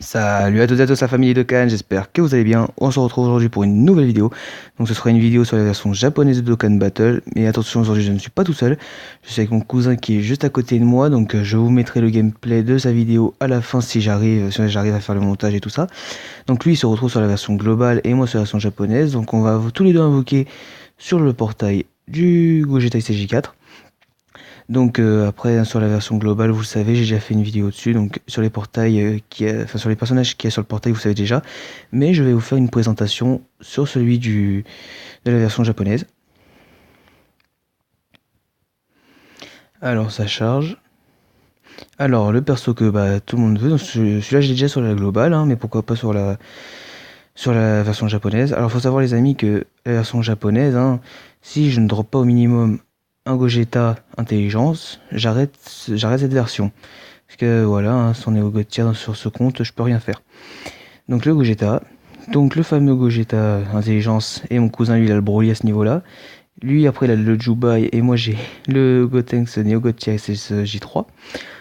Salut à toutes et à tous la famille de Dokkan, j'espère que vous allez bien. On se retrouve aujourd'hui pour une nouvelle vidéo. Donc ce sera une vidéo sur la version japonaise de Dokkan Battle. Mais attention, aujourd'hui je ne suis pas tout seul. Je suis avec mon cousin qui est juste à côté de moi. Donc je vous mettrai le gameplay de sa vidéo à la fin si j'arrive à faire le montage et tout ça. Donc lui il se retrouve sur la version globale et moi sur la version japonaise. Donc on va tous les deux invoquer sur le portail du Gogeta CJ4. Donc après sur la version globale, vous le savez, j'ai déjà fait une vidéo dessus. Donc sur les portails enfin sur les personnages qui y a sur le portail, vous savez déjà. Mais je vais vous faire une présentation sur celui de la version japonaise. Alors ça charge. Alors le perso que tout le monde veut, donc celui-là j'ai déjà sur la globale, hein, mais pourquoi pas sur la version japonaise. Alors faut savoir les amis que la version japonaise, hein, si je ne drop pas au minimum un Gogeta intelligence, j'arrête cette version. Parce que voilà, hein, si on est au God tier sur ce compte, je peux rien faire. Donc le Gogeta, donc le fameux Gogeta intelligence, et mon cousin lui il a le Broly à ce niveau-là. Lui après il a le Jubai et moi j'ai le Gotenks Neo God tier SSJ3.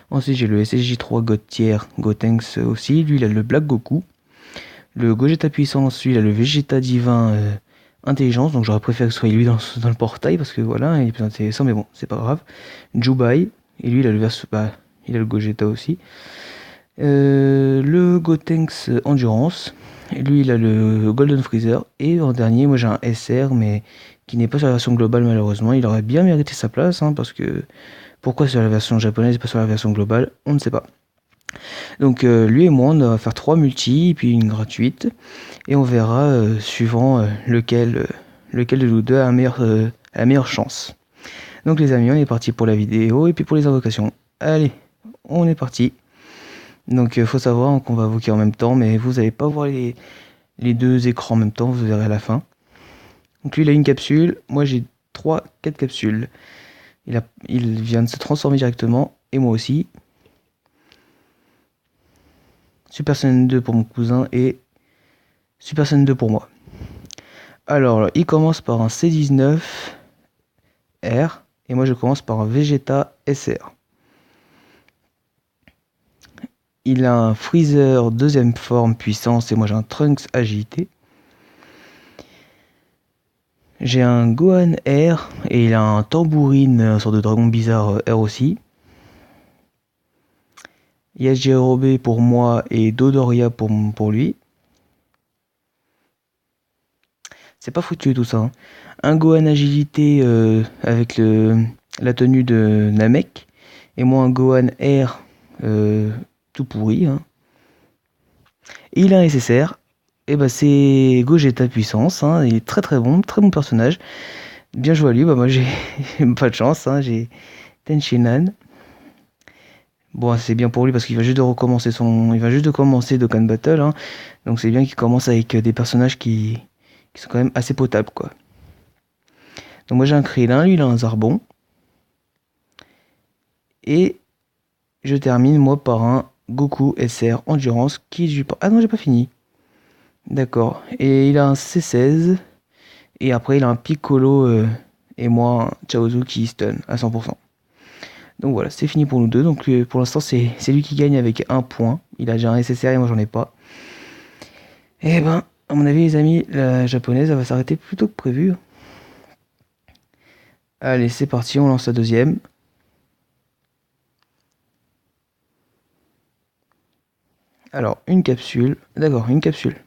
Ensuite j'ai le SSJ3 God tier Gotenks aussi, lui il a le Black Goku. Le Gogeta puissance, lui il a le Vegeta divin intelligence, donc j'aurais préféré que ce soit lui dans le portail parce que voilà, il est plus intéressant, mais bon, c'est pas grave. Jubai, et lui il a le il a le Gogeta aussi. Le Gotenks Endurance, lui il a le Golden Freezer. Et en dernier, moi j'ai un SR, mais qui n'est pas sur la version globale malheureusement. Il aurait bien mérité sa place, hein, parce que pourquoi sur la version japonaise et pas sur la version globale, on ne sait pas. Donc lui et moi on va faire 3 multi, puis une gratuite. Et on verra suivant lequel de nous deux a la meilleure chance. Donc les amis, on est parti pour la vidéo et puis pour les invocations. Allez, on est parti. Donc faut savoir qu'on va invoquer en même temps, mais vous n'allez pas voir les deux écrans en même temps, vous verrez à la fin. Donc lui il a une capsule, moi j'ai 4 capsules. Il vient de se transformer directement, et moi aussi. Super Saiyan 2 pour mon cousin et Super Saiyan 2 pour moi. Alors il commence par un C19 R, et moi je commence par un Vegeta SR. Il a un Freezer deuxième forme puissance, et moi j'ai un Trunks agilité. J'ai un Gohan R, et il a un tambourine, un sorte de dragon bizarre R aussi. Yajirobe pour moi et Dodoria pour lui. C'est pas foutu tout ça, hein. Un Gohan agilité avec la tenue de Namek. Et moi un Gohan R tout pourri, hein. Et il a un SSR. Et bah c'est Gogeta puissance, hein. Il est très bon personnage. Bien joué à lui, bah moi j'ai pas de chance, hein. J'ai Tenshinhan. Bon, c'est bien pour lui parce qu'il va juste de recommencer il va juste de commencer Dokkan Battle, hein. Donc c'est bien qu'il commence avec des personnages qui sont quand même assez potables, quoi. Donc moi j'ai un Krillin, lui il a un Zarbon. Et je termine moi par un Goku SR Endurance qui est du... Ah non, j'ai pas fini. D'accord. Et il a un C16. Et après il a un Piccolo et moi un Chaozu qui stun à 100%. Donc voilà, c'est fini pour nous deux. Donc pour l'instant, c'est lui qui gagne avec un point. Il a déjà un SSR et moi j'en ai pas. Et ben, à mon avis, les amis, la japonaise, elle va s'arrêter plus tôt que prévu. Allez, c'est parti, on lance la deuxième. Alors, une capsule. D'accord, une capsule.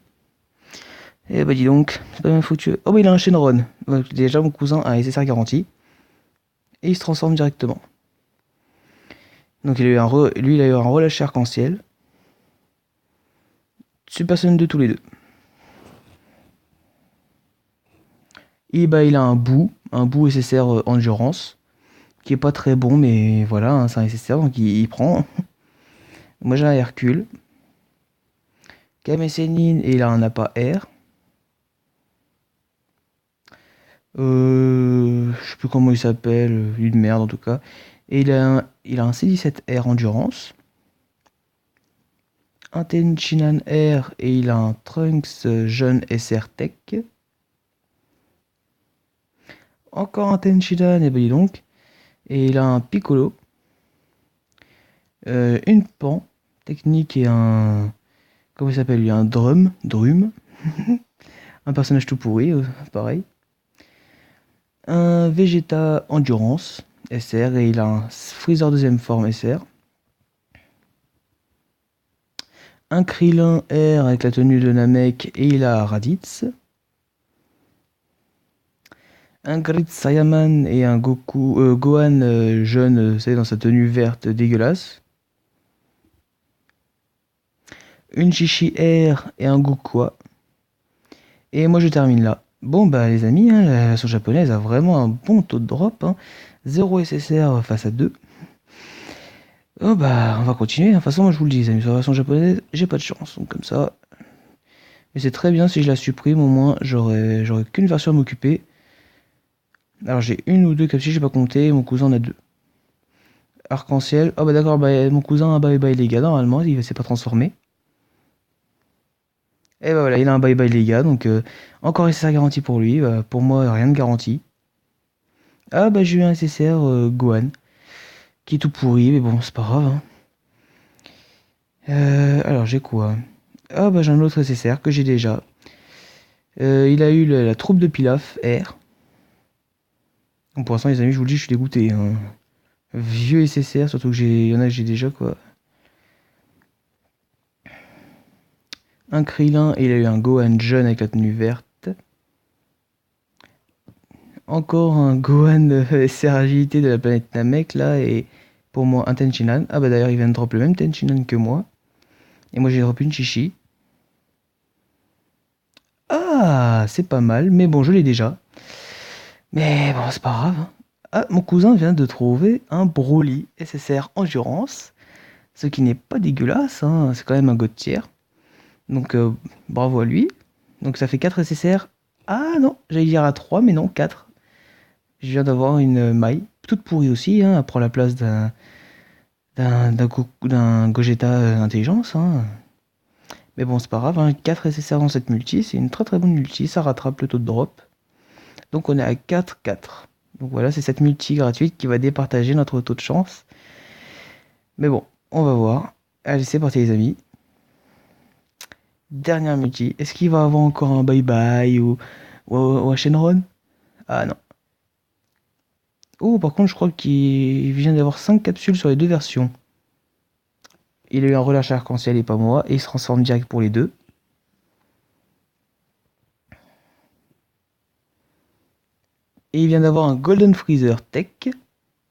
Eh bah dis donc, c'est pas bien foutu. Oh bah il a un Shenron. Donc, déjà mon cousin a un SSR garanti. Et il se transforme directement. Donc lui il a eu un relâché arc-en-ciel. Super Saiyan de tous les deux. Et bah il a un bout SSR Endurance. Qui est pas très bon, mais voilà, hein, c'est un SSR, donc il prend. Moi j'ai un Hercule. Kame Sennin, et il a un Nappa R. Je sais plus comment il s'appelle, une merde en tout cas. Et il a un C17R Endurance. Un Tenshinhan R, et il a un Trunks jeune SR Tech. Encore un Tenshinhan, et ben dis donc. Et il a un Piccolo. Une Pan technique et un Comment il s'appelle lui? Un Drum. Un personnage tout pourri, pareil. Un Vegeta Endurance, SR, et il a un Freezer deuxième forme, SR. Un Krillin R avec la tenue de Namek, et il a Raditz. Un Grid Saiyaman et un Gohan jeune, c'est dans sa tenue verte dégueulasse. Une Chichi R et un Gokua. Et moi je termine là. Bon bah les amis, hein, la version japonaise a vraiment un bon taux de drop. Hein. 0 SSR face à 2. Oh bah on va continuer. De toute façon moi je vous le dis les amis, sur la version japonaise j'ai pas de chance. Donc comme ça. Mais c'est très bien si je la supprime, au moins j'aurai qu'une version à m'occuper. Alors j'ai une ou deux capsules, j'ai pas compté, mon cousin en a deux. Arc-en-ciel. Oh bah d'accord, bah, mon cousin a un bye bye les gars, normalement, il s'est pas transformé. Et bah voilà, il a un bye bye les gars, donc encore SSR garantie pour lui, bah, pour moi rien de garanti. Ah bah j'ai eu un SSR Gohan, qui est tout pourri, mais bon c'est pas grave. Hein. Alors j'ai quoi? Ah bah j'ai un autre SSR que j'ai déjà. Il a eu la troupe de Pilaf, R. Donc pour l'instant les amis, je vous le dis, je suis dégoûté. Hein. Vieux SSR, surtout que y en a que j'ai déjà quoi. Un Krillin, et il a eu un Gohan jeune avec la tenue verte. Encore un Gohan SR agilité de la planète Namek là, et pour moi un Tenshinhan. Ah bah d'ailleurs il vient de drop le même Tenshinhan que moi. Et moi j'ai drop une Chichi. Ah c'est pas mal, mais bon je l'ai déjà. Mais bon c'est pas grave. Hein. Ah mon cousin vient de trouver un Broly SSR Endurance. Ce qui n'est pas dégueulasse, hein. C'est quand même un god tier. Donc bravo à lui. Donc ça fait 4 SSR. Ah non, j'allais dire à 3 mais non 4. Je viens d'avoir une maille, toute pourrie aussi, hein, elle prend la place d'un Gogeta intelligence. Hein. Mais bon, c'est pas grave, hein, 4 SSR dans cette multi, c'est une très très bonne multi, ça rattrape le taux de drop. Donc on est à 4-4. Donc voilà, c'est cette multi gratuite qui va départager notre taux de chance. Mais bon, on va voir. Allez, c'est parti les amis. Dernière multi. Est-ce qu'il va avoir encore un bye bye ou un Shenron? Ah non. Oh, par contre, je crois qu'il vient d'avoir 5 capsules sur les deux versions. Il a eu un relâche arc-en-ciel et pas moi, et il se transforme direct pour les deux. Et il vient d'avoir un Golden Freezer Tech.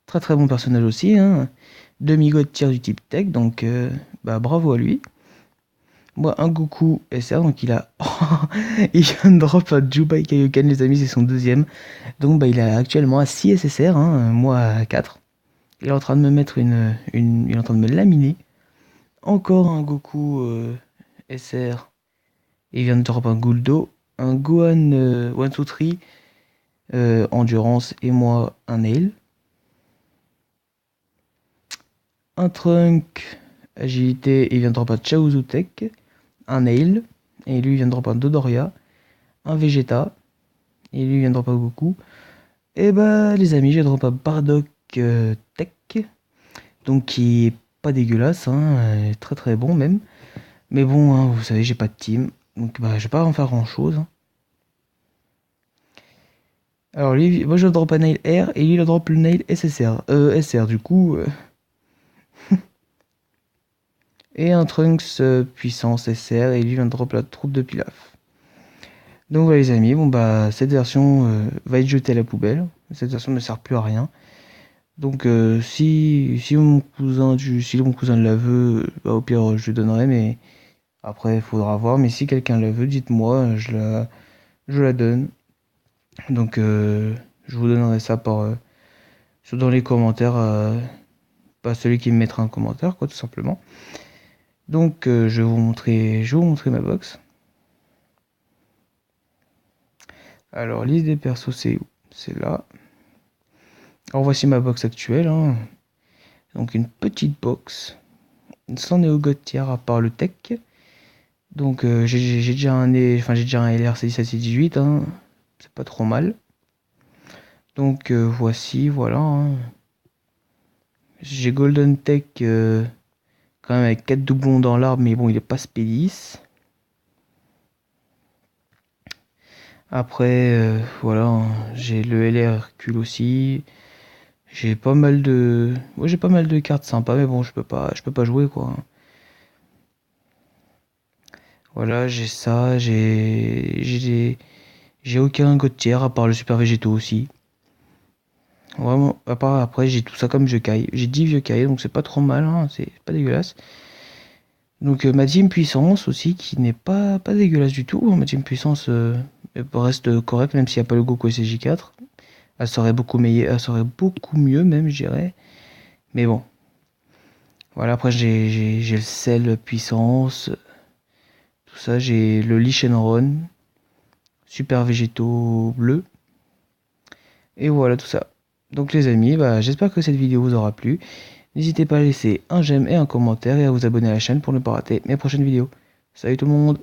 Très très bon personnage aussi, hein. Demi-god tier du type Tech, donc bah bravo à lui. Moi, un Goku SR, donc il a... il vient de drop un Jubai Kaioken, les amis, c'est son deuxième. Donc bah il est actuellement à 6 SSR, hein, moi à 4. Il est en train de me mettre il est en train de me laminer. Encore un Goku SR. Il vient de drop un Guldo. Un Gohan 1-2-3 Endurance et moi un Nail. Un Trunk Agilité, il vient de drop un Chaozu Tech. Un Nail. Et lui il vient de drop un Dodoria. Un Vegeta. Et lui il vient de drop un Goku. Et bah les amis, j'ai drop un Bardock Tech. Donc qui est pas dégueulasse, hein, très très bon même. Mais bon, hein, vous savez, j'ai pas de team. Donc bah je vais pas en faire grand chose. Hein. Alors lui, moi je drop un nail R et lui il drop le nail SSR. SR du coup. Et un Trunks puissance SR et lui vient de drop la troupe de Pilaf. Donc voilà les amis, bon bah cette version va être jetée à la poubelle. Cette version ne sert plus à rien. Donc si mon cousin la veut, bah, au pire je lui donnerai, mais après il faudra voir. Mais si quelqu'un la veut, dites-moi, je la donne. Donc je vous donnerai ça dans les commentaires. Pas celui qui me mettra un commentaire, quoi, tout simplement. Donc je vais vous montrer ma box. Alors liste des persos, c'est où? C'est là. Alors voici ma box actuelle. Hein. Donc une petite box. Sans néo-god-tier à part le tech. Donc j'ai déjà un LRC 1718. Hein. C'est pas trop mal. Donc voici, voilà. Hein. J'ai Golden Tech quand même avec 4 doublons dans l'arbre, mais bon, il est pas spédis. Après, voilà, hein, j'ai le LR Hercule aussi. J'ai pas mal de, ouais, j'ai pas mal de cartes sympas, mais bon, je peux pas jouer quoi. Voilà, j'ai ça, j'ai aucun god tier à part le super végétaux aussi. Vraiment, à part après, j'ai tout ça comme vieux caille. J'ai 10 vieux cailles, donc c'est pas trop mal, hein, c'est pas dégueulasse. Donc ma team puissance aussi, qui n'est pas dégueulasse du tout, hein. Ma team puissance elle reste correcte, même s'il n'y a pas le Goku SCJ4. Elle serait beaucoup meilleure, elle serait beaucoup mieux même, je dirais. Mais bon. Voilà, après j'ai le sel puissance, tout ça, j'ai le Lee Shenron, super végétaux bleus. Et voilà tout ça. Donc les amis, bah, j'espère que cette vidéo vous aura plu. N'hésitez pas à laisser un j'aime et un commentaire et à vous abonner à la chaîne pour ne pas rater mes prochaines vidéos. Salut tout le monde!